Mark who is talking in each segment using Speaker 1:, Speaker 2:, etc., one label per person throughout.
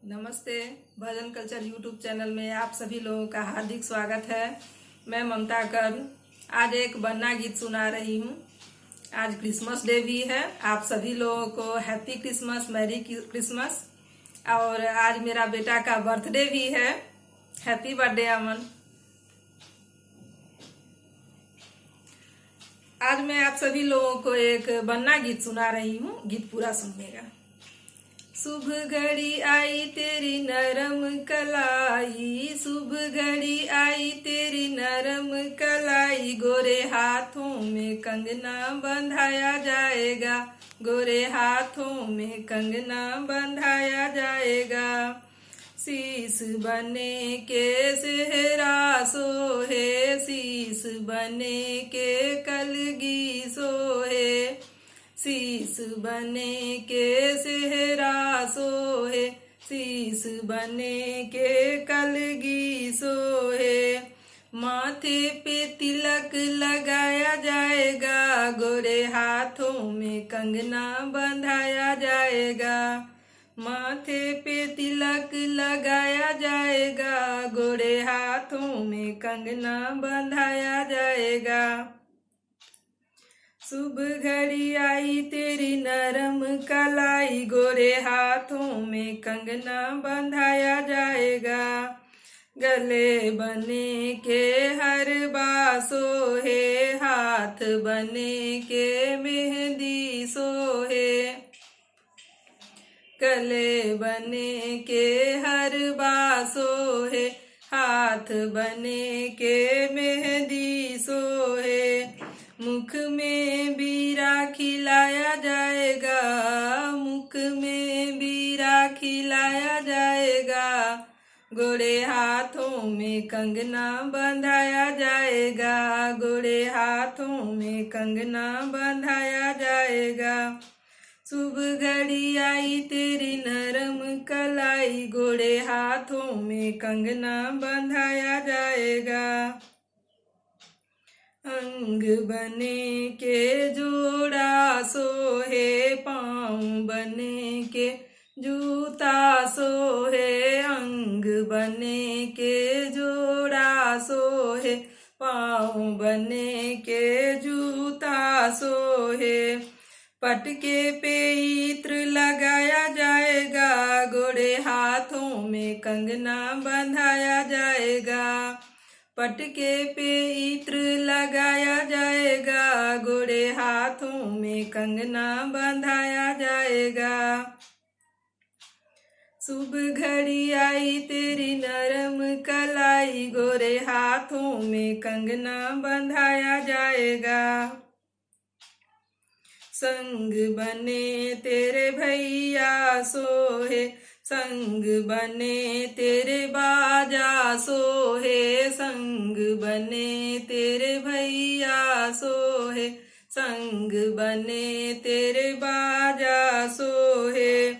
Speaker 1: नमस्ते। भजन culture YouTube channel में आप सभी लोगों का हार्दिक स्वागत है। मैं ममता कर्ण आज एक बन्ना गीत सुना रही हूँ। आज क्रिसमस डे भी है। आप सभी लोगों को हैप्पी क्रिसमस, मैरी क्रिसमस। और आज मेरा बेटा का बर्थडे भी है। हैप्पी बर्थडे अमन। आज मैं आप सभी लोगों को एक बन्ना गीत सुना रही हूँ। गीत पूरा सुनिएगा। शुभ घड़ी आई तेरी नरम कलाई, शुभ घड़ी आई तेरी नरम कलाई, गोरे हाथों में कंगना बंधाया जाएगा, गोरे हाथों में कंगना बंधाया जाएगा। शीश बने के सेहरा सोहे, शीश बने के कलगी सोहे, शीश बने के सेहरा सोहे, शीश बने के कलगी सोहे। माथे पे तिलक लगाया जाएगा, गोरे हाथों में कंगना बंधाया जाएगा। माथे पे तिलक लगाया जाएगा, गोरे हाथों में कंगना बंधाया जाएगा। शुभ घड़ी आई तेरी नरम कलाई, गोरे हाथों में कंगना बंधाया जाएगा। गले बने के हर बासोहे, हाथ बने के मेहंदी सोहे, गले बने के हर बासोहे, हाथ बने के मेहंदी सोहे। मुख में बीरा खिलाया जाएगा, मुख में बीरा खिलाया जाएगा, गोरे हाथों में कंगना बंधाया जाएगा, गोरे हाथों में कंगना बंधाया जाएगा। शुभ घड़ी आई तेरी नरम कलाई, गोरे हाथों में कंगना बंधाया जाएगा। अंग बने के जोड़ा सोहे, पाँव बने के जूता सोहे, अंग बने के जोड़ा सोहे, पाँव बने के जूता सोहे। पटके पे इत्र लगाया जाएगा, गोरे हाथों में कंगना बंधाया जाएगा। पटके पे इत्र लगाया जाएगा, गोरे हाथों में कंगना बंधाया जाएगा। शुभ घड़ी आई तेरी नरम कलाई, गोरे हाथों में कंगना बंधाया जाएगा। संग बने तेरे भैया सोहे, संग बने तेरे बाजा सोहे, संग बने तेरे भैया सोहे, संग बने तेरे बाजा सोहे।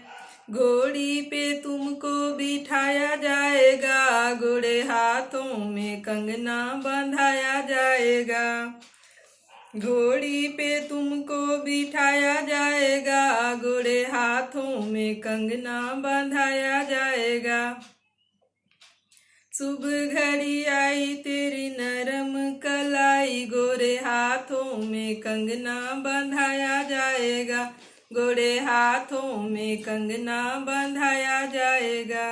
Speaker 1: घोड़ी पे तुमको बिठाया जाएगा, गोरे हाथों में कंगना बंधाया जाएगा। घोड़ी पे तुमको बिठाया जाएगा, गोरे हाथों में कंगना बंधाया जाएगा। शुभ घड़ी आई तेरी नरम कलाई, गोरे हाथों में कंगना बंधाया जाएगा, गोरे हाथों में कंगना बंधाया जाएगा।